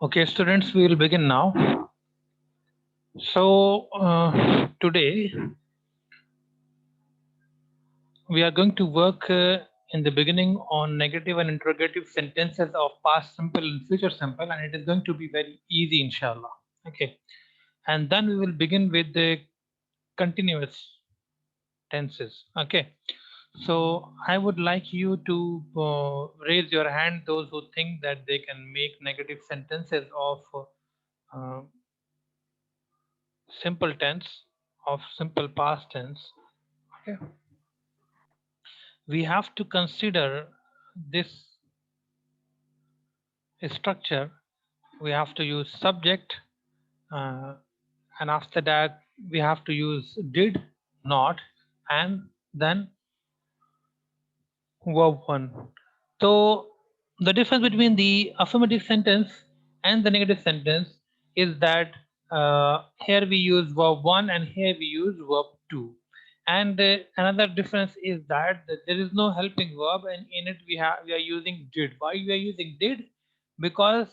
Okay, students, we will begin now. So, today we are going to work in the beginning on negative and interrogative sentences of past simple and future simple, and it is going to be very easy, inshallah. Okay, and then we will begin with the continuous tenses. Okay, so I would like you to raise your hand, those who think that they can make negative sentences of uh, simple tense, of simple past tense. Okay, we have to consider this structure. We have to use subject, uh, and after that we have to use did, not, and then verb one. So the difference between the affirmative sentence and the negative sentence is that here we use verb one and here we use verb two. And another difference is that there is no helping verb, and in it we are using did. Why we are using did? Because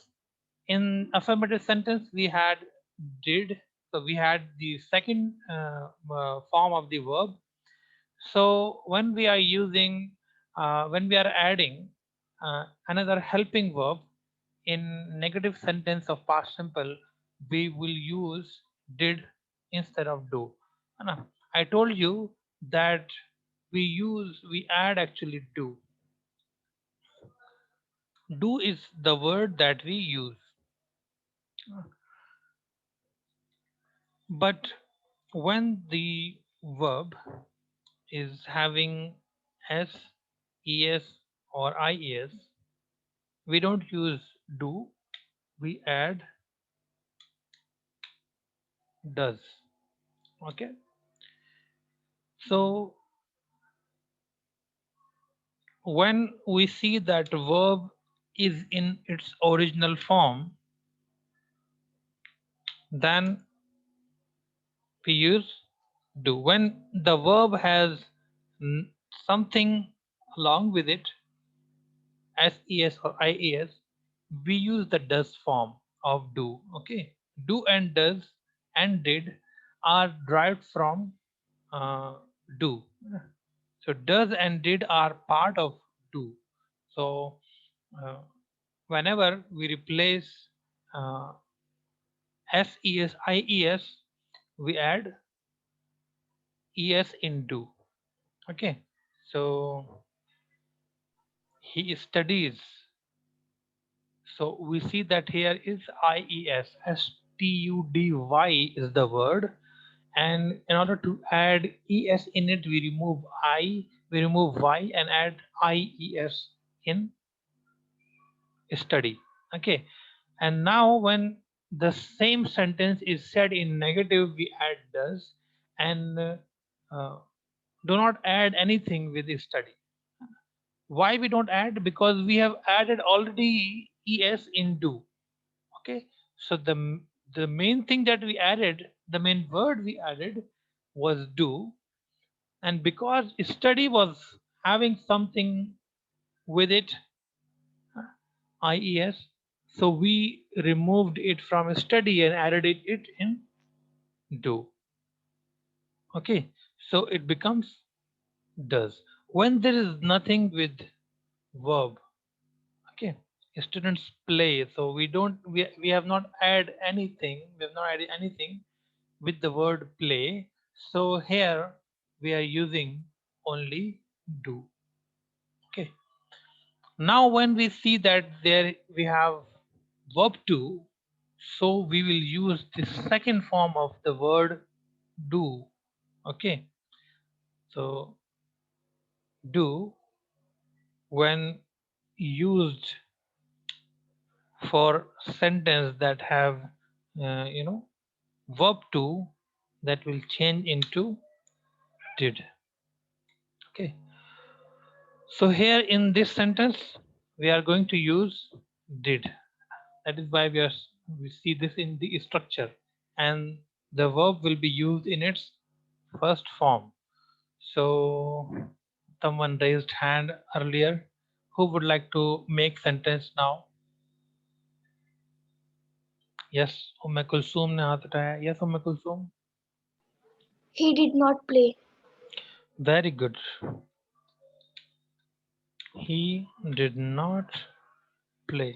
in affirmative sentence we had did, so we had the second form of the verb. So when we are using, when we are adding another helping verb in negative sentence of past simple, we will use did instead of do. Anna, I told you that we add actually do. Do is the word that we use. But when the verb is having s, es, or ies, we don't use do, we add does. Okay, so when we see that verb is in its original form, then we use do. When the verb has something along with it, ses or ies, we use the does form of do. Okay, do and does and did are derived from do. So does and did are part of do. So uh, whenever we replace uh, ses ies, we add es in do. Okay, so he studies. So we see that here is ies, study is the word, and in order to add es in it, we remove we remove y and add ies in study. Okay, and now when the same sentence is said in negative, we add does, and uh, do not add anything with the study. Why we don't add? Because we have added already es in do. Okay, so the main thing that we added, the main word we added was do, and because study was having something with it, ies, so we removed it from study and added it in do. Okay, so it becomes does. When there is nothing with verb, okay, students play, so we have not add anything, we have not added anything with the word play, so here we are using only do. Okay, now when we see that there we have verb to, so we will use the second form of the word do. Okay, so do, when used for sentence that have verb to, that will change into did. Okay, so here in this sentence we are going to use did. That is why we see this in the structure, and the verb will be used in its first form. So someone raised hand earlier. Who would like to make sentence now? Yes, Umme Kulsoom ने हाथ उठाया। Yes Umme Kulsoom. He did not play. Very good. He did not play.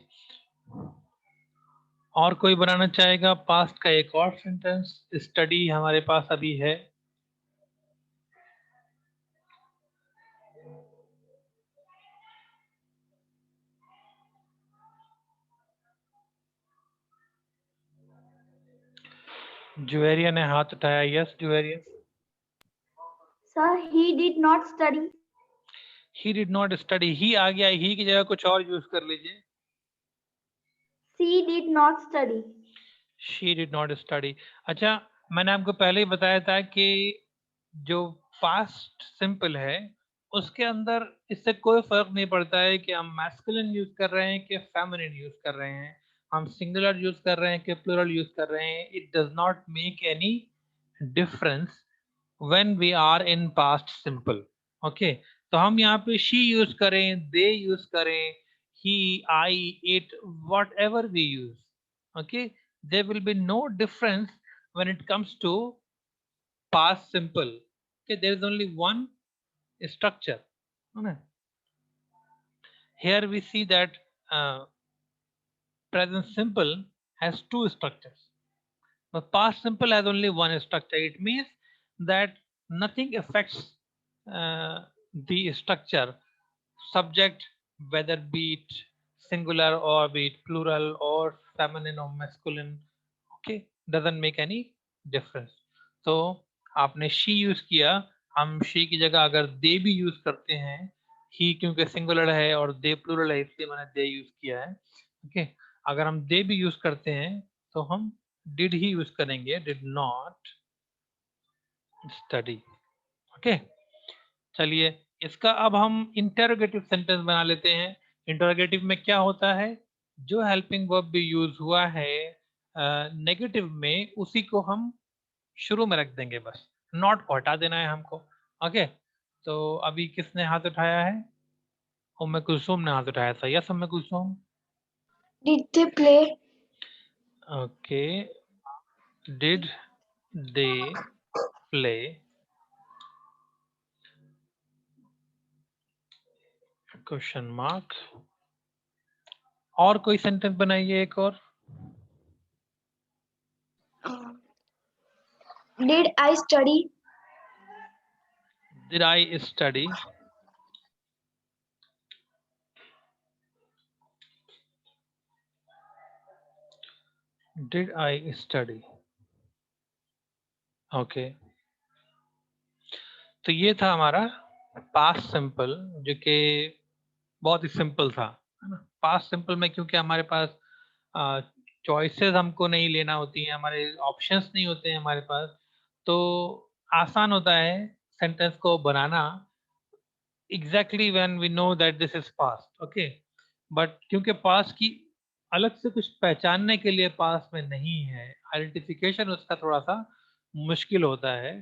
और कोई बनाना चाहेगा past का एक और sentence? Study हमारे पास अभी है। जुवेरिया ने हाथ उठाया। Yes Juveria. Sir, he did not study. He did not study. He आ गया, ही की जगह कुछ और यूज कर लीजिए। She did not study. She did not study. अच्छा, मैंने आपको पहले ही बताया था कि जो पास्ट सिंपल है उसके अंदर इससे कोई फर्क नहीं पड़ता है कि हम मैस्कुलिन यूज कर रहे हैं कि फेमिनिन यूज कर रहे हैं, हम सिंगुलर यूज कर रहे हैं कि प्लूरल यूज कर रहे हैं। It does not make any difference when we are in past simple। okay, तो हम यहाँ पे she यूज करें, they यूज करें, he, I, it, whatever we use, okay, there will be no difference when it comes to past simple। okay, there is only one structure। okay? Here we see that present simple has two structures, but past simple has only one structure. It means that nothing affects the structure, subject, whether be it singular or be it plural or feminine or masculine, okay, doesn't make any difference। तो आपने she use किया, हम she की जगह अगर they भी use करते हैं, he क्योंकि सिंगुलर है और they प्लूरल है इसलिए मैंने they यूज किया है। ओके, अगर हम they भी यूज करते हैं तो हम did ही यूज करेंगे, did not study। ओके, चलिए इसका अब हम इंटरोगेटिव सेंटेंस बना लेते हैं। इंटरोगेटिव में क्या होता है, जो हेल्पिंग वर्ब भी यूज हुआ है नेगेटिव में उसी को हम शुरू में रख देंगे, बस नॉट को हटा देना है हमको। ओके, तो अभी किसने हाथ उठाया है? उम्मे कुलसूम ने हाथ उठाया था। Yes Umme Kulsoom. Did they play? Okay, did they play? Question mark. और कोई सेंटेंस बनाइए एक और। Did I study? Did I study? Did I study? Okay, तो ये था हमारा पास्ट सिंपल जो कि बहुत ही सिंपल था, है ना। पास्ट सिंपल में क्योंकि हमारे पास चॉइसेस हमको नहीं लेना होती हैं, हमारे ऑप्शंस नहीं होते हैं हमारे पास, तो आसान होता है सेंटेंस को बनाना exactly when we know that this is past. Okay, but क्योंकि पास्ट की अलग से कुछ पहचानने के लिए पास्ट में नहीं है, आइडेंटिफिकेशन उसका थोड़ा सा मुश्किल होता है।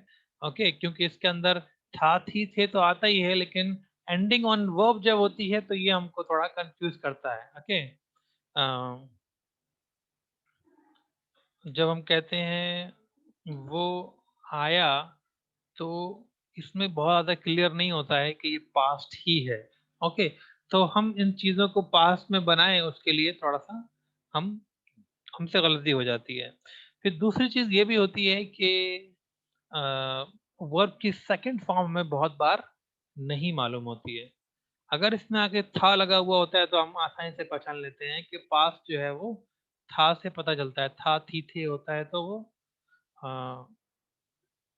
ओके, क्योंकि इसके अंदर था थी थे तो आता ही है, लेकिन एंडिंग ऑन वर्ब जब होती है तो ये हमको थोड़ा कंफ्यूज करता है। ओके, जब हम कहते हैं वो आया तो इसमें बहुत ज़्यादा क्लियर नहीं होता है कि ये पास्ट ही है। ओके, तो हम इन चीज़ों को पास्ट में बनाएं उसके लिए थोड़ा सा हम हमसे गलती हो जाती है। फिर दूसरी चीज़ ये भी होती है कि वर्ब की सेकंड फॉर्म में बहुत बार नहीं मालूम होती है। अगर इसमें आगे था लगा हुआ होता है तो हम आसानी से पहचान लेते हैं कि पास्ट जो है वो था से पता चलता है, था थी थे होता है तो वो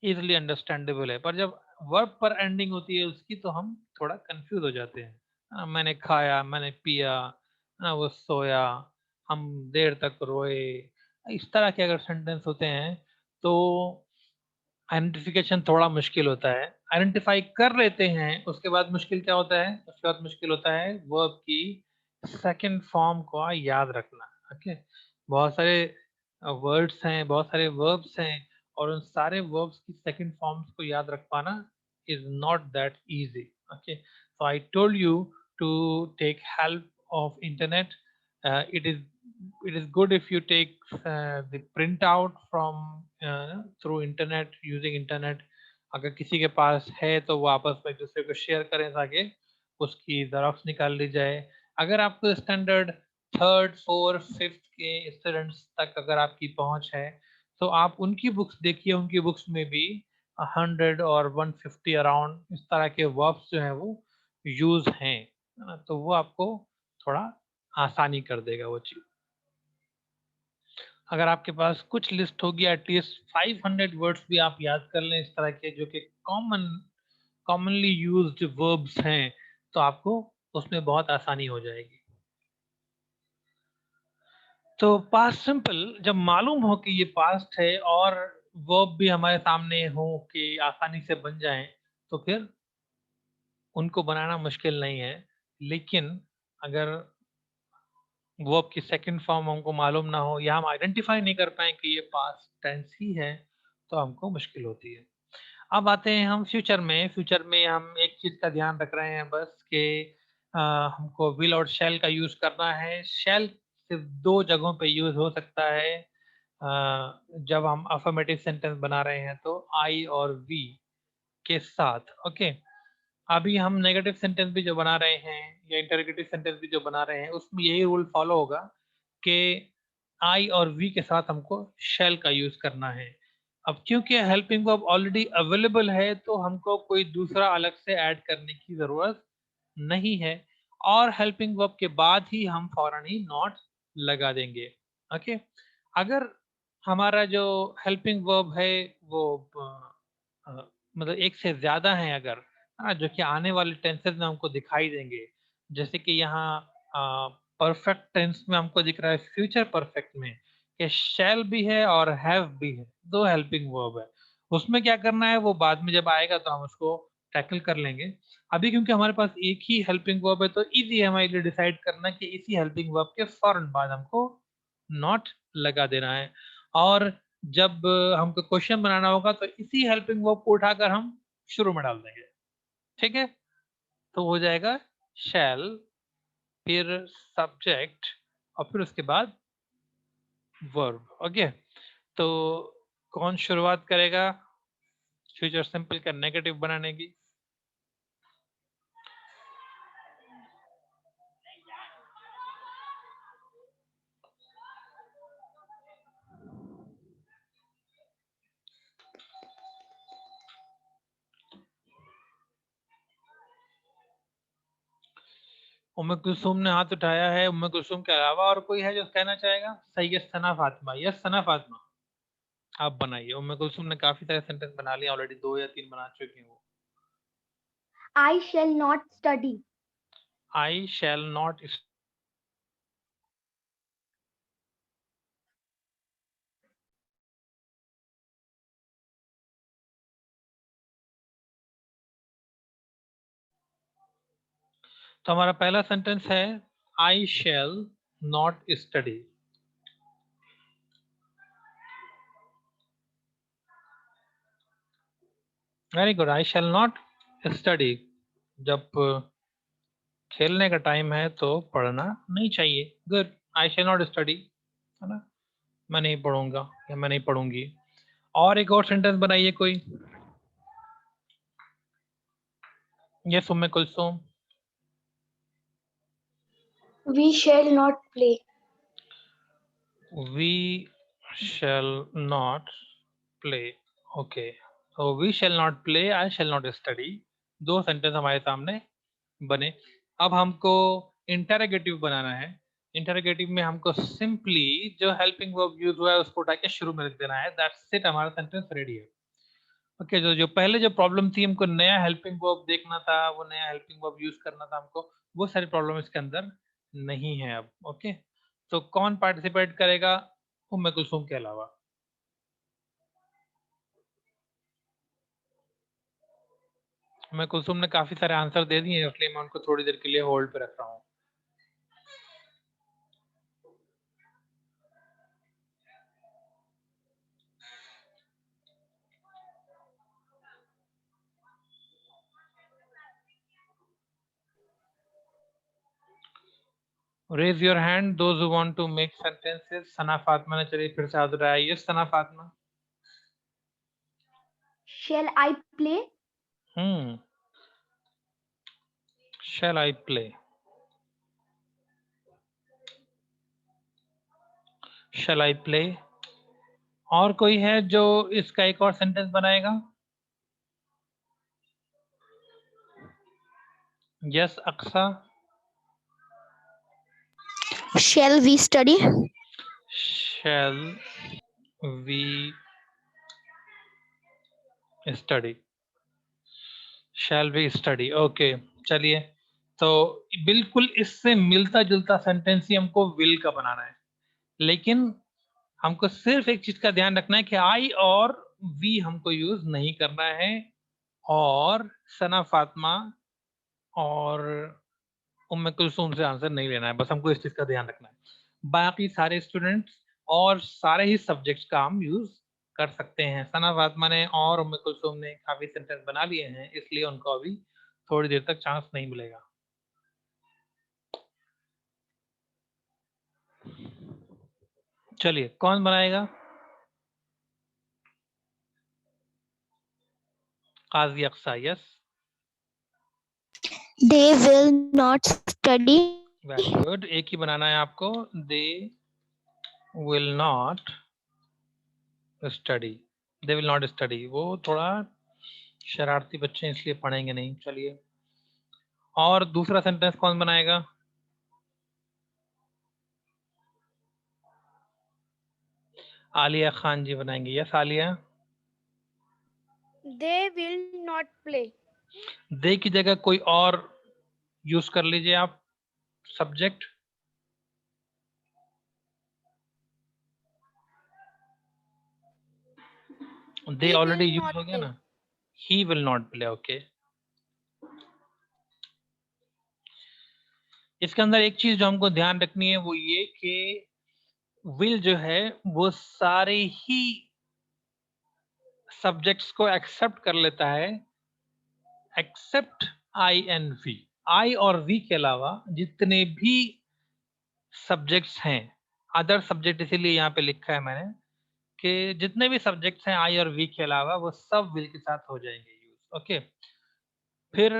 इजिली अंडरस्टैंडेबल है। पर जब वर्ब पर एंडिंग होती है उसकी तो हम थोड़ा कंफ्यूज हो जाते हैं। मैंने खाया, मैंने पिया, वो सोया, हम देर तक रोए, इस तरह के अगर सेंटेंस होते हैं तो आइडेंटिफिकेशन थोड़ा मुश्किल होता है। आइडेंटिफाई कर लेते हैं, उसके बाद मुश्किल क्या होता है, उसके बाद मुश्किल होता है वर्ब की सेकंड फॉर्म को याद रखना। ओके, बहुत सारे वर्ड्स हैं, बहुत सारे वर्ब्स हैं, और उन सारे वर्ब्स की सेकंड फॉर्म्स को याद रख पाना is not that easy. Okay, so I told you to take help of internet। it is it is good if you take the printout from through internet, using internet. अगर किसी के पास है तो वो आपस में एक दूसरे को शेयर करें ताकि उसकी जेरॉक्स निकाल ली जाए। अगर आपको स्टैंडर्ड थर्ड फोर्थ फिफ्थ के स्टूडेंट्स तक अगर आपकी पहुंच है तो आप उनकी बुक्स देखिए, उनकी बुक्स में भी 100 और 150 अराउंड इस तरह के वर्ब्स जो हैं वो यूज हैं, है ना? तो वो आपको थोड़ा आसानी कर देगा वो चीज। अगर आपके पास कुछ लिस्ट होगी, एटलीस्ट 500 वर्ड्स भी आप याद कर लें इस तरह के जो कि कॉमनली यूज्ड वर्ब्स हैं, तो आपको उसमें बहुत आसानी हो जाएगी। तो पास्ट सिंपल जब मालूम हो कि ये पास्ट है और वर्ब भी हमारे सामने हो कि आसानी से बन जाएं, तो फिर उनको बनाना मुश्किल नहीं है। लेकिन अगर वर्ब की सेकंड फॉर्म हमको मालूम ना हो या हम आइडेंटिफाई नहीं कर पाए कि ये पास्ट टेंस ही है, तो हमको मुश्किल होती है। अब आते हैं हम फ्यूचर में। फ्यूचर में हम एक चीज का ध्यान रख रहे हैं बस कि हमको विल और शैल का यूज करना है। शैल सिर्फ दो जगहों पे यूज हो सकता है। जब हम अफर्मेटिव सेंटेंस बना रहे हैं तो आई और वी के साथ। ओके, अभी हम नेगेटिव सेंटेंस भी जो बना रहे हैं या इंटरोगेटिव सेंटेंस भी जो बना रहे हैं उसमें यही रूल फॉलो होगा कि आई और वी के साथ हमको शैल का यूज करना है। अब क्योंकि हेल्पिंग वर्ब ऑलरेडी अवेलेबल है तो हमको कोई दूसरा अलग से ऐड करने की जरूरत नहीं है, और हेल्पिंग वर्ब के बाद ही हम फौरन ही नॉट लगा देंगे। ओके, अगर हमारा जो हेल्पिंग वर्ब है वो मतलब एक से ज्यादा है अगर, हाँ, जो कि आने वाले टेंसेस में हमको दिखाई देंगे, जैसे कि यहाँ परफेक्ट टेंस में हमको दिख रहा है फ्यूचर परफेक्ट में कि शैल भी है और हैव भी है, दो हेल्पिंग वर्ब है। उसमें क्या करना है वो बाद में जब आएगा तो हम उसको टैकल कर लेंगे। अभी क्योंकि हमारे पास एक ही हेल्पिंग वर्ब है तो इजी है हमारे लिए डिसाइड करना कि इसी हेल्पिंग वर्ब के फौरन बाद हमको नॉट लगा देना है। और जब हमको क्वेश्चन बनाना होगा तो इसी हेल्पिंग वर्ब को उठाकर हम शुरू में डाल देंगे। ठीक है, तो हो जाएगा शैल, फिर सब्जेक्ट, और फिर उसके बाद वर्ब। ओके, तो कौन शुरुआत करेगा फ्यूचर सिंपल का नेगेटिव बनाने की? उम्मे कुलसुम ने हाथ उठाया है। उम्मे कुलसुम के अलावा और कोई है जो कहना चाहेगा? सैयद सना फातिमा। यस सना फातिमा, आप बनाइए। उम्मे कुलसुम ने काफी सारे सेंटेंस बना लिए ऑलरेडी, 2 या 3 बना चुकी हैं वो। I shall not study. I shall not. तो हमारा पहला सेंटेंस है I shall not study. Very good, I shall not study. जब खेलने का टाइम है तो पढ़ना नहीं चाहिए। Good, I shall not study, है ना? मैं नहीं पढ़ूंगा या मैं नहीं पढ़ूंगी। और एक और सेंटेंस बनाइए कोई। Yes Umme Kulsum. We shall not play. We shall not play. Okay, तो we shall not play, I shall not study, दो सेंटेंस हमारे सामने बने। अब हमको इंटरोगेटिव बनाना है। इंटरोगेटिव में हमको सिंपली जो हेल्पिंग वर्ब यूज हुआ है उसको उठा के शुरू में रख देना है। दैट्स इट, हमारा सेंटेंस रेडी है। ओके, जो जो पहले जो प्रॉब्लम थी, हमको नया हेल्पिंग वर्ब देखना था, वो नया हेल्पिंग वर्ब यूज करना था हमको, वो सारी प्रॉब्लम इसके अंदर नहीं है अब। ओके, तो कौन पार्टिसिपेट करेगा उम्मे कुलसुम के अलावा? उम्मे कुलसुम ने काफी सारे आंसर दे दिए इसलिए मैं उनको थोड़ी देर के लिए होल्ड पे रख रहा हूँ। Raise your hand those who want to make sentences. Sana Fatima ने चलिए फिर से हाथ उठाया। Yes Sana Fatima. Shall I play? Shall I play? Shall I play? और कोई है जो इसका एक और सेंटेंस बनाएगा? Yes Aksa. Shall we study? Shall we study? Shall we study? Okay चलिए, तो बिल्कुल इससे मिलता जुलता सेंटेंस ही हमको विल का बनाना है, लेकिन हमको सिर्फ एक चीज का ध्यान रखना है कि आई और वी हमको यूज नहीं करना है, और सना फातिमा और उम्मे कुलसूम से आंसर नहीं लेना है। बस हमको इस चीज का ध्यान रखना है। बाकी सारे स्टूडेंट्स और सारे ही सब्जेक्ट्स का हम यूज कर सकते हैं। सना फातिमा ने और उम्मे कुलसूम ने काफी सेंटेंस बना लिए हैं, इसलिए उनको अभी थोड़ी देर तक चांस नहीं मिलेगा। चलिए कौन बनाएगा? Qazi Aqsa. Yes They will not study. Very good, एक ही बनाना है आपको। They will not study. They will not study, वो थोड़ा शरारती बच्चे हैं इसलिए पढ़ेंगे नहीं। चलिए, और दूसरा सेंटेंस कौन बनाएगा? आलिया खान जी बनाएंगे। Yes Alia. They will not play. दे की जगह कोई और यूज कर लीजिए आप subject. They He already will use not हो गया play. ना। He will not play. Okay, इसके अंदर एक चीज जो हमको ध्यान रखनी है वो ये कि विल जो है वो सारे ही सब्जेक्ट्स को एक्सेप्ट कर लेता है एक्सेप्ट आई एंड वी। आई और वी के अलावा जितने भी सब्जेक्ट्स हैं, अदर सब्जेक्ट इसीलिए यहाँ पे लिखा है मैंने कि जितने भी सब्जेक्ट्स हैं आई और वी के अलावा वो सब विल के साथ हो जाएंगे यूज। ओके, फिर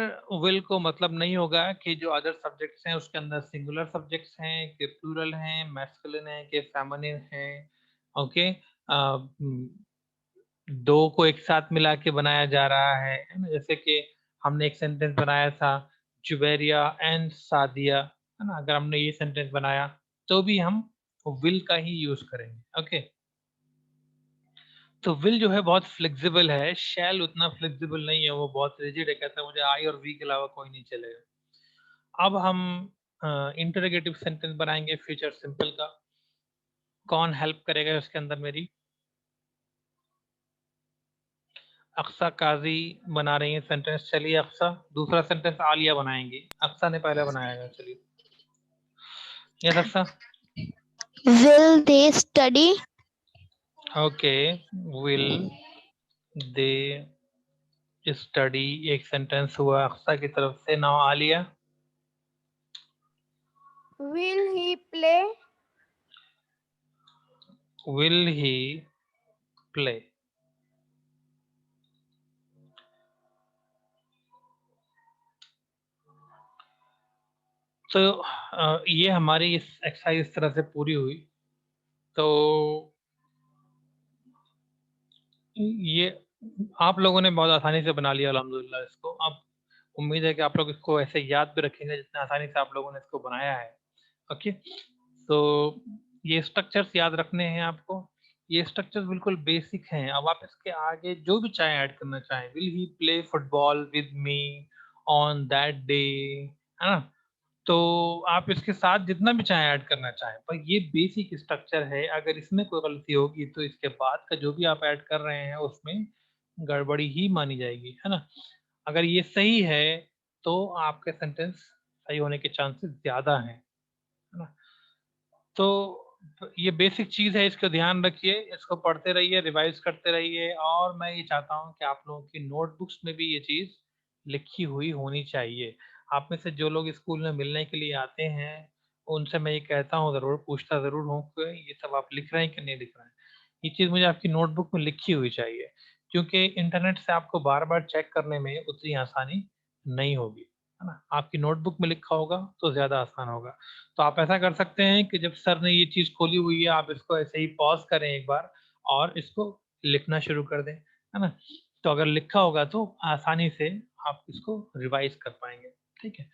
विल को मतलब नहीं होगा कि जो अदर सब्जेक्ट्स हैं उसके अंदर सिंगुलर सब्जेक्ट्स हैं कि प्लूरल हैं, मैस्कुलिन है कि फेमिनिन है। ओके, दो को एक साथ मिला के बनाया जा रहा है ना, जैसे कि हमने एक सेंटेंस बनाया था जुबैरिया एंड सादिया, है ना। अगर हमने ये सेंटेंस बनाया तो भी हम विल का ही यूज करेंगे। ओके, तो विल जो है बहुत फ्लेक्सिबल है, शैल उतना फ्लेक्सिबल नहीं है, वो बहुत रिजिड है, कहता है मुझे आई और वी के अलावा कोई नहीं चलेगा। अब हम इंटरोगेटिव सेंटेंस बनाएंगे फ्यूचर सिंपल का। कौन हेल्प करेगा उसके अंदर मेरी? अक्सा काजी बना रही है सेंटेंस। चलिए अक्सा, दूसरा सेंटेंस आलिया बनाएंगी। अक्सा ने पहले बनाया है, चलिए। Yes Aksa. Will they study? Okay, will they study एक सेंटेंस हुआ अक्सा की तरफ से। Now Aliya. Will he play? Will he play. तो ये हमारी इस एक्सरसाइज इस तरह से पूरी हुई। तो ये आप लोगों ने बहुत आसानी से बना लिया अल्हम्दुलिल्लाह इसको। अब उम्मीद है कि आप लोग इसको ऐसे याद भी रखेंगे जितना आसानी से आप लोगों ने इसको बनाया है। ओके, तो ये स्ट्रक्चर्स याद रखने हैं आपको। ये स्ट्रक्चर्स बिल्कुल बेसिक हैं। अब आप इसके आगे जो भी चाहे ऐड करना चाहें, will he play football with me on that day, है ना, तो आप इसके साथ जितना भी चाहे ऐड करना चाहें, पर ये बेसिक स्ट्रक्चर है। अगर इसमें कोई गलती होगी तो इसके बाद का जो भी आप ऐड कर रहे हैं उसमें गड़बड़ी ही मानी जाएगी, है ना। अगर ये सही है तो आपके सेंटेंस सही होने के चांसेस ज्यादा हैं, है ना। तो ये बेसिक चीज है, इसको ध्यान रखिए, इसको पढ़ते रहिए, रिवाइज करते रहिए, और मैं ये चाहता हूँ कि आप लोगों की नोटबुक्स में भी ये चीज लिखी हुई होनी चाहिए। आप में से जो लोग स्कूल में मिलने के लिए आते हैं उनसे मैं ये कहता हूँ, जरूर पूछता जरूर हूँ कि ये सब आप लिख रहे हैं कि नहीं लिख रहे हैं। ये चीज मुझे आपकी नोटबुक में लिखी हुई चाहिए, क्योंकि इंटरनेट से आपको बार बार चेक करने में उतनी आसानी नहीं होगी, है ना। आपकी नोटबुक में लिखा होगा तो ज्यादा आसान होगा। तो आप ऐसा कर सकते हैं कि जब सर ने ये चीज खोली हुई है, आप इसको ऐसे ही पॉज करें एक बार और इसको लिखना शुरू कर दें, है ना। तो अगर लिखा होगा तो आसानी से आप इसको रिवाइज कर पाएंगे। ठीक है,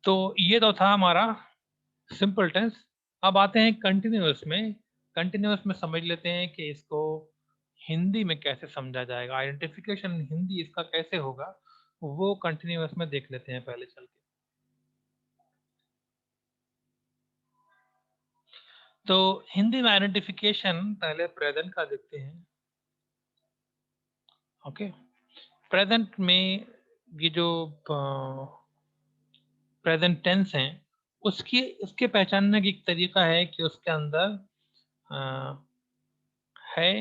तो ये तो था हमारा सिंपल टेंस। अब आते हैं कंटिन्यूअस में। कंटिन्यूअस में समझ लेते हैं कि इसको हिंदी में कैसे समझा जाएगा, आइडेंटिफिकेशन हिंदी इसका कैसे होगा, वो कंटिन्यूअस में देख लेते हैं पहले चल के। तो हिंदी में आइडेंटिफिकेशन पहले प्रेजेंट का देखते हैं। ओके, प्रेजेंट में ये जो प्रेजेंट टेंस है, उसके पहचानने की एक तरीका है कि उसके अंदर है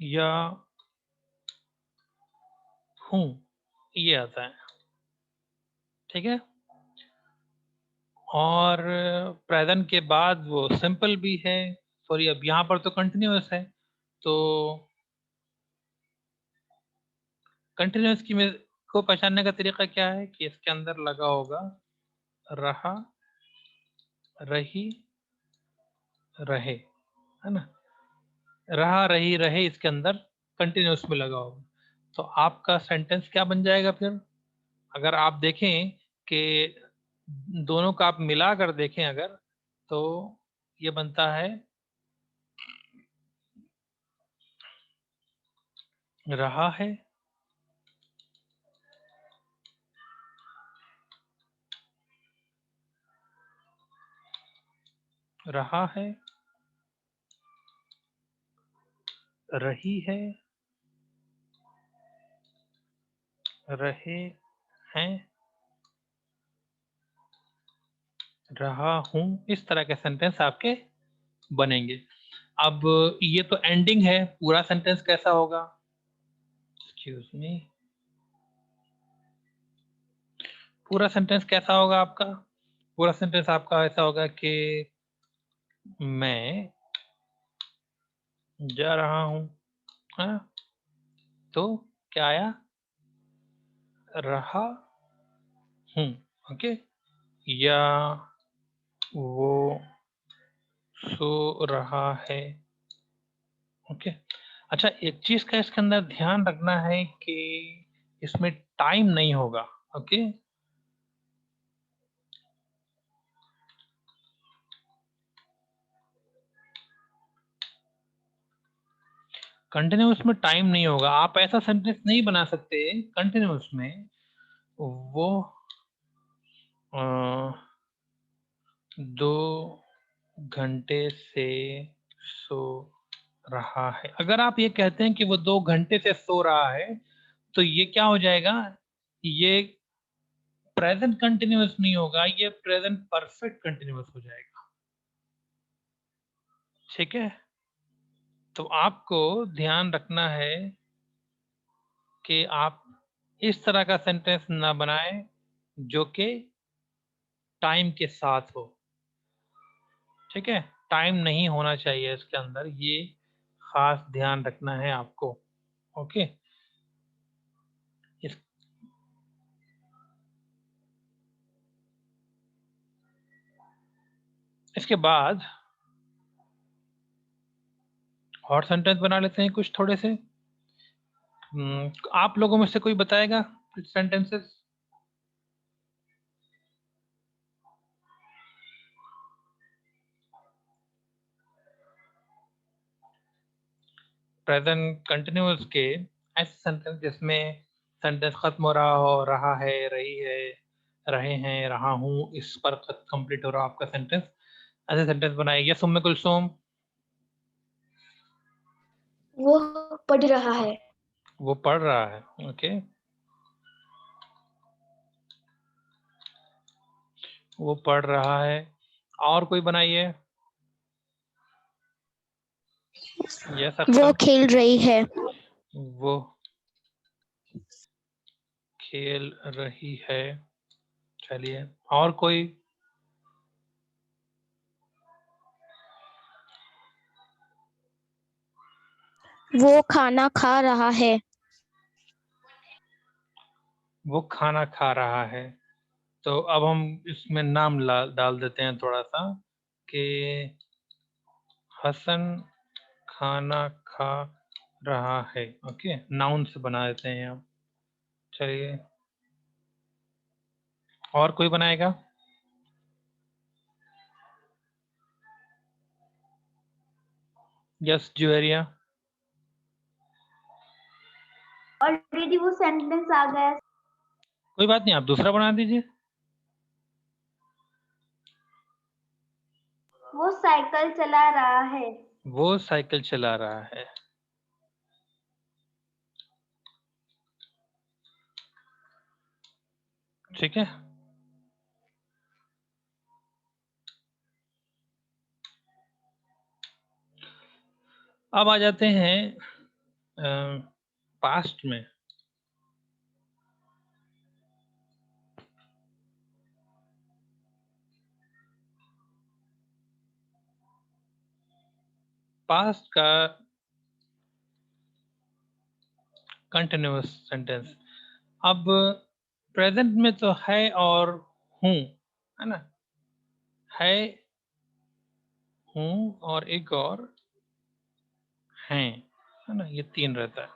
या हूं, ये आता है। ठीक है, और प्रेजेंट के बाद वो सिंपल भी है, सॉरी अब यहाँ पर तो कंटिन्यूअस है। तो कंटिन्यूअस की में को पहचानने का तरीका क्या है कि इसके अंदर लगा होगा रहा, रही, रहे, है ना। रहा, रही, रहे इसके अंदर कंटिन्यूअस में लगा होगा। तो आपका सेंटेंस क्या बन जाएगा फिर? अगर आप देखें कि दोनों का आप मिला कर देखें अगर, तो ये बनता है रहा है, रहा है, रही है, रहे हैं, रहा हूं। इस तरह के सेंटेंस आपके बनेंगे। अब ये तो एंडिंग है, पूरा सेंटेंस कैसा होगा? एक्सक्यूज मी, पूरा सेंटेंस कैसा होगा आपका? पूरा सेंटेंस आपका ऐसा होगा कि मैं जा रहा हूं, हाँ, तो क्या आया? रहा हूं। ओके, या वो सो रहा है। ओके, अच्छा एक चीज का इसके अंदर ध्यान रखना है कि इसमें टाइम नहीं होगा। ओके, कंटिन्यूअस में टाइम नहीं होगा। आप ऐसा सेंटेंस नहीं बना सकते कंटिन्यूअस में, वो 2 घंटे से सो रहा है। अगर आप ये कहते हैं कि वो 2 घंटे से सो रहा है, तो ये क्या हो जाएगा? ये प्रेजेंट कंटिन्यूअस नहीं होगा, ये प्रेजेंट परफेक्ट कंटिन्यूअस हो जाएगा। ठीक है, तो आपको ध्यान रखना है कि आप इस तरह का सेंटेंस ना बनाएं जो कि टाइम के साथ हो। ठीक है, टाइम नहीं होना चाहिए इसके अंदर, ये खास ध्यान रखना है आपको। ओके, इस इसके बाद और सेंटेंस बना लेते हैं कुछ थोड़े से। आप लोगों में से कोई बताएगा कुछ सेंटेंसेस? प्रेजेंट कंटिन्यूअस के ऐसे सेंटेंस जिसमें सेंटेंस खत्म हो रहा हो, रहा है, रही है, रहे हैं, रहा हूं, इस पर कंप्लीट हो रहा आपका सेंटेंस, ऐसे सेंटेंस बनाइए। सुम्मे कुलसुम, वो पढ़ रहा है। वो पढ़ रहा है। ओके, वो पढ़ रहा है। और कोई बनाइए। यस वो अक्षम, खेल रही है। वो खेल रही है। चलिए और कोई? वो खाना खा रहा है। वो खाना खा रहा है। तो अब हम इसमें नाम डाल देते हैं थोड़ा सा कि हसन खाना खा रहा है। ओके, नाउन से बना देते हैं आप। चलिए और कोई बनाएगा? यस जुवेरिया। ऑलरेडी वो सेंटेंस आ गया। कोई बात नहीं, आप दूसरा बना दीजिए। वो साइकिल चला रहा है। वो साइकिल चला रहा है। ठीक है। अब आ जाते हैं पास्ट में। पास्ट का कंटिन्यूअस सेंटेंस। अब प्रेजेंट में तो है और हूं, है ना? है, हूं और एक और हैं, है ना? ये तीन रहता है।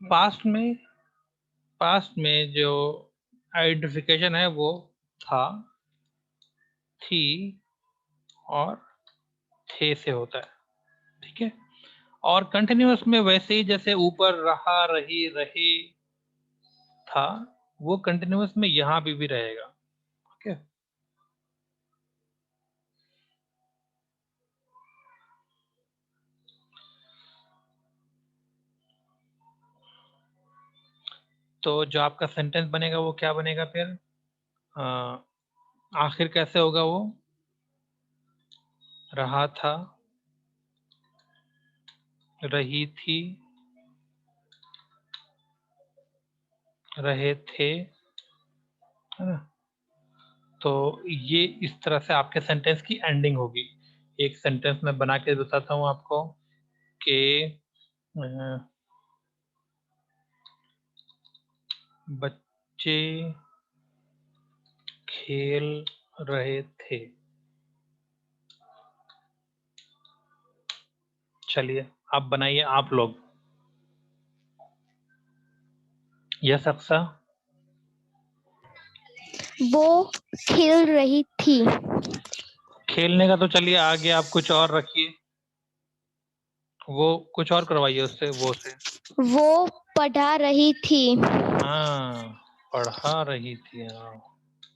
पास्ट में जो आइडेंटिफिकेशन है वो था, थी और थे से होता है। ठीक है। और कंटिन्यूअस में वैसे ही जैसे ऊपर रहा, रही, रहे, था, वो कंटिन्यूअस में यहां भी रहेगा। ओके। तो जो आपका सेंटेंस बनेगा वो क्या बनेगा फिर? आखिर कैसे होगा वो? रहा था, रही थी, रहे थे, है ना? तो ये इस तरह से आपके सेंटेंस की एंडिंग होगी। एक सेंटेंस मैं बना के बताता हूं आपको कि बच्चे खेल रहे थे। चलिए आप बनाइए आप लोग। यस अक्सा। वो खेल रही थी। खेलने का तो चलिए आगे आप कुछ और रखिए, वो कुछ और करवाइए उससे, वो से। वो पढ़ा रही थी। हाँ, पढ़ा रही थी। हाँ,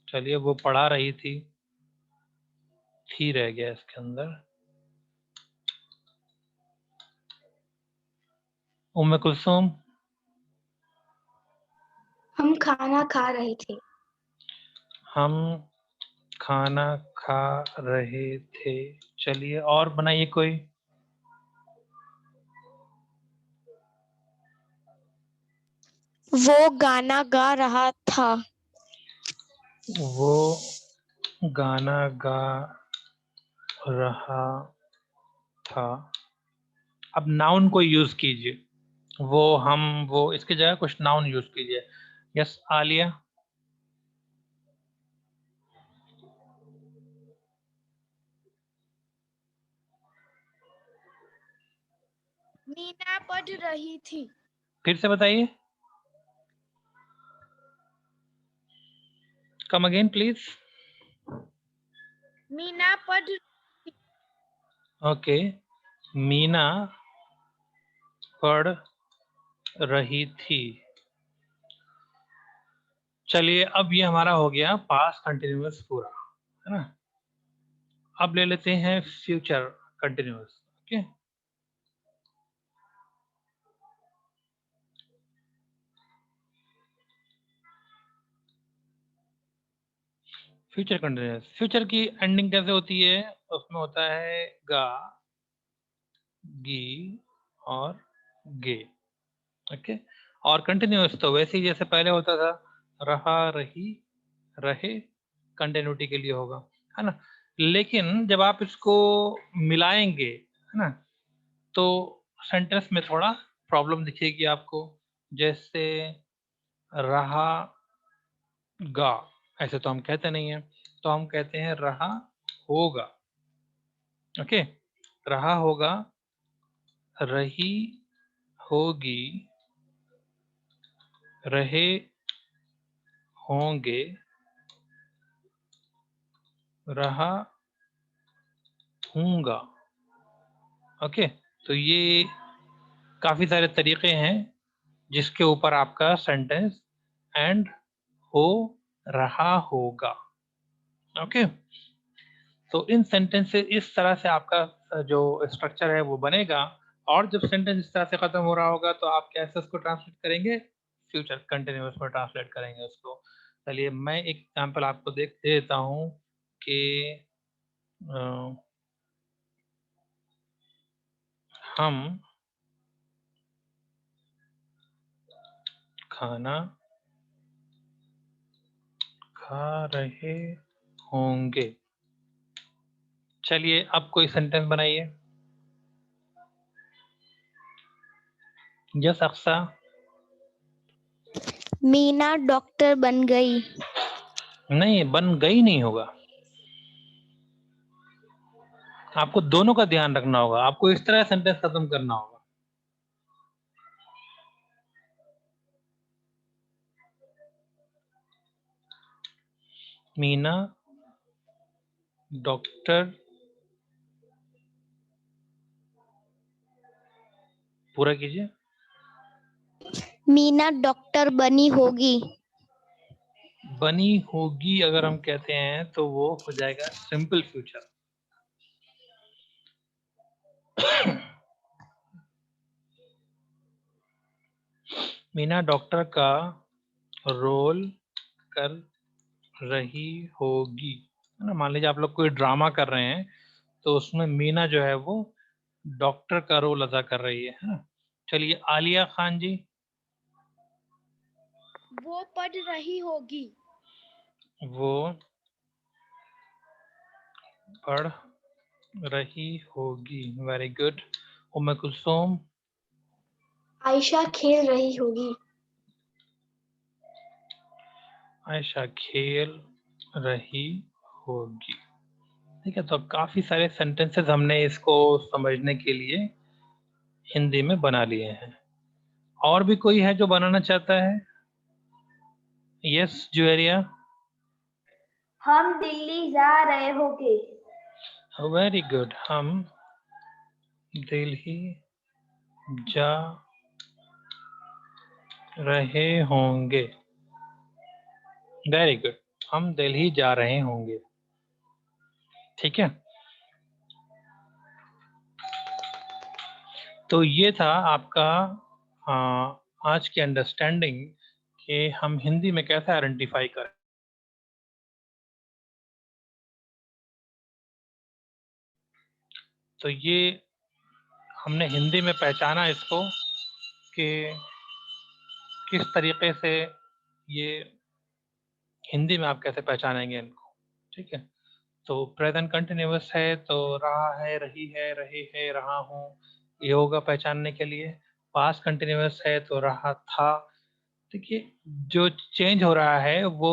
चलिए वो पढ़ा रही थी रह गया इसके अंदर। उम्मे कुलसुम। हम खाना खा रहे थे। हम खाना खा रहे थे। चलिए और बनाइए कोई। वो गाना गा रहा था। वो गाना गा रहा था। अब नाउन को यूज कीजिए। वो, हम, वो, इसकी जगह कुछ नाउन यूज कीजिए। यस आलिया। मीना पढ़ रही थी। फिर से बताइए, कम अगेन प्लीज। मीना पढ़ ओके, मीना पढ़ रही थी। चलिए अब ये हमारा हो गया पास्ट कंटिन्यूअस पूरा, है ना? अब ले लेते हैं future continuous. Okay, future continuous. Future की एंडिंग कैसे होती है? उसमें होता है गा, गी और गे। ओके, और कंटिन्यूअस तो वैसे ही जैसे पहले होता था, रहा, रही, रहे, कंटिन्यूटी के लिए होगा, है ना। लेकिन जब आप इसको मिलाएंगे, है ना, तो सेंटेंस में थोड़ा प्रॉब्लम दिखेगी आपको। जैसे रहा गा, ऐसे तो हम कहते नहीं है, तो हम कहते हैं रहा होगा। ओके, रहा होगा, रही होगी, रहे होंगे, रहा हूँगा। ओके, तो ये काफी सारे तरीके हैं जिसके ऊपर आपका सेंटेंस एंड हो रहा होगा। ओके, तो इन सेंटेंस से इस तरह से आपका जो स्ट्रक्चर है वो बनेगा। और जब सेंटेंस इस तरह से खत्म हो रहा होगा तो आप कैसे उसको ट्रांसलेट करेंगे, फ्यूचर कंटिन्यूअस में ट्रांसलेट करेंगे उसको। चलिए मैं एक एग्जांपल आपको दे देता हूँ कि हम खाना खा रहे होंगे। चलिए अब कोई सेंटेंस बनाइए। यस अक्सा। मीना डॉक्टर बन गई। नहीं, बन गई नहीं होगा, आपको दोनों का ध्यान रखना होगा, आपको इस तरह सेंटेंस खत्म करना होगा। मीना डॉक्टर, पूरा कीजिए। मीना डॉक्टर बनी होगी। बनी होगी अगर हम कहते हैं तो वो हो जाएगा सिंपल फ्यूचर। मीना डॉक्टर का रोल कर रही होगी, है ना। मान लीजिए आप लोग कोई ड्रामा कर रहे हैं तो उसमें मीना जो है वो डॉक्टर का रोल अदा कर रही है ना। चलिए आलिया खान जी। वो पढ़ रही होगी। वो पढ़ रही होगी, वेरी गुड। उम्मे कुलसुम। आयशा खेल रही होगी। आयशा खेल रही होगी। ठीक है, तो काफी सारे सेंटेंसेस हमने इसको समझने के लिए हिंदी में बना लिए हैं। और भी कोई है जो बनाना चाहता है? यस जुएरिया। हम दिल्ली जा रहे होंगे। वेरी गुड, हम दिल्ली जा रहे होंगे। वेरी गुड, हम दिल्ली जा रहे होंगे। ठीक है, तो ये था आपका आज की अंडरस्टैंडिंग कि हम हिंदी में कैसे आइडेंटिफाई करें। तो ये हमने हिंदी में पहचाना इसको कि किस तरीके से ये हिंदी में आप कैसे पहचानेंगे इनको। ठीक है, तो प्रेजेंट कंटिन्यूअस है तो रहा है, रही है, रहे है, रहा हूँ, ये होगा पहचानने के लिए। पास्ट कंटिन्यूअस है तो रहा था। देखिए जो चेंज हो रहा है वो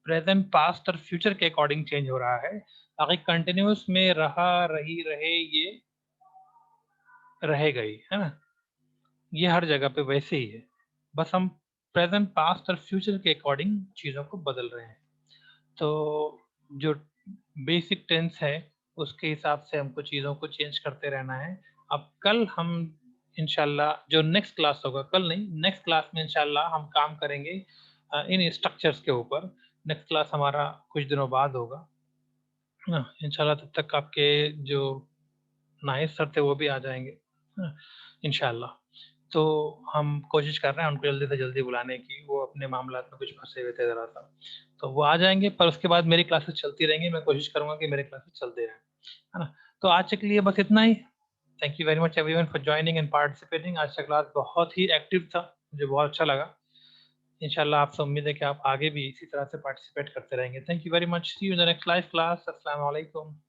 प्रेजेंट, पास्ट और फ्यूचर के अकॉर्डिंग चेंज हो रहा है। बाकी कंटिन्यूअस में रहा, रही, रहे, ये रहेगा ही, है ना। ये हर जगह पे वैसे ही है, बस हम प्रेजेंट, पास्ट और फ्यूचर के अकॉर्डिंग चीज़ों को बदल रहे हैं। तो जो बेसिक टेंस है उसके हिसाब से हमको चीज़ों को चेंज करते रहना है। अब कल हम इंशाल्लाह, जो नेक्स्ट क्लास होगा, कल नहीं, नेक्स्ट क्लास में इंशाल्लाह हम काम करेंगे इन स्ट्रक्चर्स के ऊपर। नेक्स्ट क्लास हमारा कुछ दिनों बाद होगा ना इंशाल्लाह। तब तक आपके जो नाहिद सर थे वो भी आ जाएंगे इंशाल्लाह। तो हम कोशिश कर रहे हैं उनको जल्दी से जल्दी बुलाने की, वो अपने मामलात में कुछ फंसे हुए थे ज़रा सा, तो वो आ जाएंगे। पर उसके बाद मेरी क्लासेस चलती रहेंगी, मैं कोशिश करूंगा कि मेरे क्लासेस चलते रहें, है ना। तो आज के लिए बस इतना ही। Thank you very much everyone for joining and participating. आज का क्लास बहुत ही एक्टिव था, मुझे बहुत अच्छा लगा। इंशाल्लाह आपसे उम्मीद है कि आप आगे भी इसी तरह से पार्टिसिपेट करते रहेंगे। Thank you very much. See you in the next live class. अस्सलाम वालेकुम।